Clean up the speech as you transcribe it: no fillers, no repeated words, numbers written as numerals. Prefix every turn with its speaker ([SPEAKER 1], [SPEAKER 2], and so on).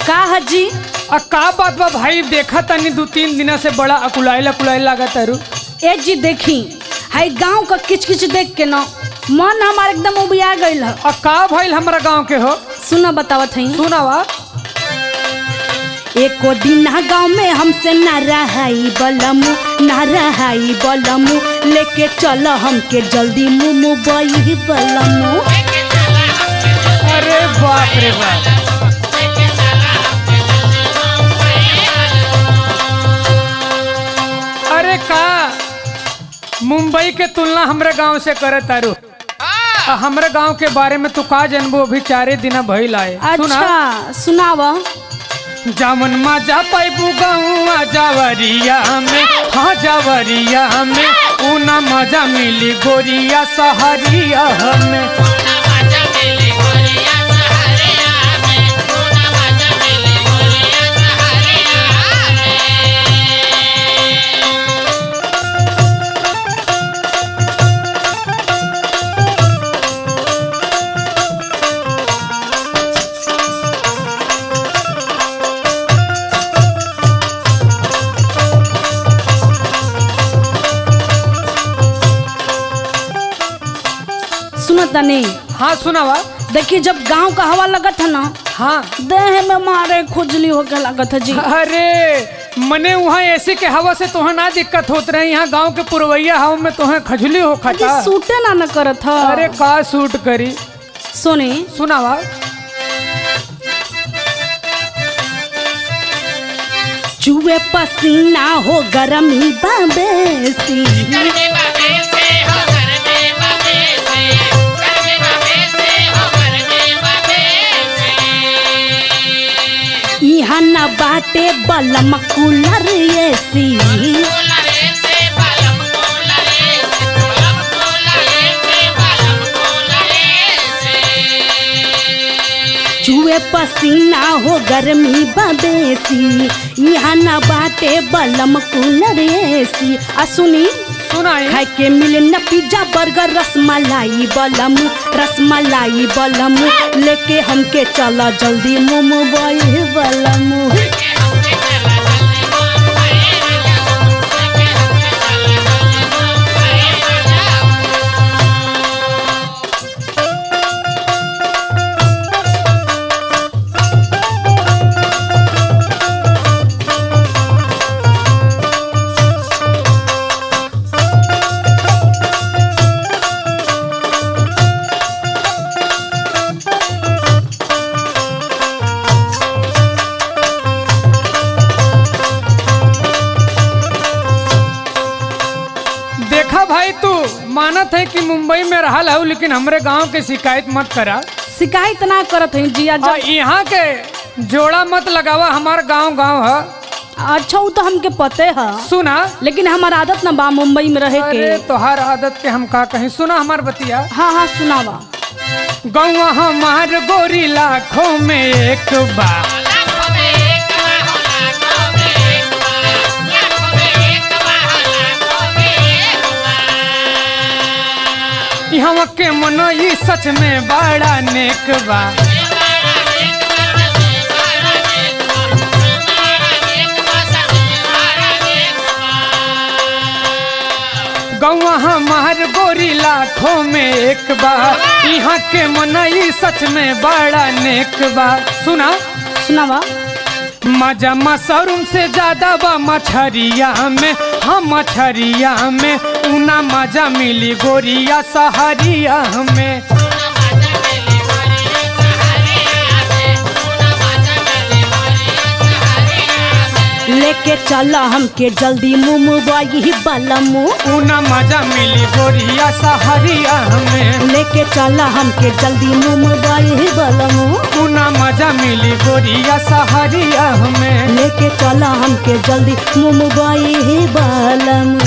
[SPEAKER 1] का हजी
[SPEAKER 2] का बात बा भाई? देखा तनी 2-3 दिन से बड़ा अकुलाइल लागत है।
[SPEAKER 1] ए जी देखी हाई गांव का किच किच देख के ना मन हमार एकदम उबिया गइल है।
[SPEAKER 2] का भइल हमरा गांव के हो?
[SPEAKER 1] सुना बतावत हई।
[SPEAKER 2] सुनावा।
[SPEAKER 1] एको दिन गांव में हमसे ना रहाई बलमू लेके चल हमके जल्दी मुंबई बलमू।
[SPEAKER 2] अरे बाप रे बाप। अरे का मुंबई के तुलना हमरे गांव से करे तारू? हमरे गांव के बारे में तू का जानबो? अभी 4 दिन भइल आए।
[SPEAKER 1] अच्छा सुनावा।
[SPEAKER 2] जामन मजा पैबू गौआ जावरिया में, हाँ जावरिया में ऊना मजा मिली गोरिया सहरिया में।
[SPEAKER 1] नहीं
[SPEAKER 2] हाँ सुनावा।
[SPEAKER 1] देखिए जब गांव का हवा लगत है ना,
[SPEAKER 2] हाँ
[SPEAKER 1] देह में मारे खुजली होके लगत है जी।
[SPEAKER 2] अरे मने वहाँ ऐसे के हवा से तोहे ना दिक्कत होत रहे, यहाँ गांव के पुरवैया हवा में तोहे खजली हो खाता।
[SPEAKER 1] सूटे ना करत है।
[SPEAKER 2] अरे का सूट करी?
[SPEAKER 1] सुनी
[SPEAKER 2] सुनावा।
[SPEAKER 1] चुए पसीना हो गरमी बाबेसी, यहाँ न बाटे बलम कूलर एसी। चुए पसीना हो गर्मी बदेसी, यहाँ न बाटे बलम कूलर एसी। आ सुनी
[SPEAKER 2] सुनाई।
[SPEAKER 1] खाए के मिले न पिज्जा बर्गर रसमलाई बलमू लेके हमके चला जल्दी मुंबई बलमू।
[SPEAKER 2] भाई तू मानत है कि मुंबई में रहा है, लेकिन हमरे गांव के शिकायत मत करा।
[SPEAKER 1] शिकायत ना करत है जिया।
[SPEAKER 2] यहाँ के जोड़ा मत लगावा, हमार गांव है।
[SPEAKER 1] अच्छा वो तो हमके पते है।
[SPEAKER 2] सुना।
[SPEAKER 1] लेकिन हमार आदत ना बा मुंबई में रहे के।
[SPEAKER 2] अरे तोहार आदत के हम का कहीं। सुना हमार बतिया।
[SPEAKER 1] हाँ सुनावा।
[SPEAKER 2] गौवा हमार गोरी लाखों में एक बा, यहाँ के मनई सच में बड़ा नेक बा। गौवा हमार गोरी लाखों में एक बा, यहाँ के मनई सच में बड़ा नेक बा। सुनावा। मजा मशरूम से ज्यादा बा मछरिया में, हाँ मछरिया में ऊना मजा मिली गोरिया सहरिया में।
[SPEAKER 1] लेके चला हमके जल्दी मुंबई बलमू।
[SPEAKER 2] ऊना मजा मिली गोरिया सहरिया में।
[SPEAKER 1] लेके चला हमके जल्दी मुंबई बलमू।
[SPEAKER 2] ऊना मजा मिली गोरिया सहरिया में।
[SPEAKER 1] लेके चला हमके जल्दी मुंबई बलमू।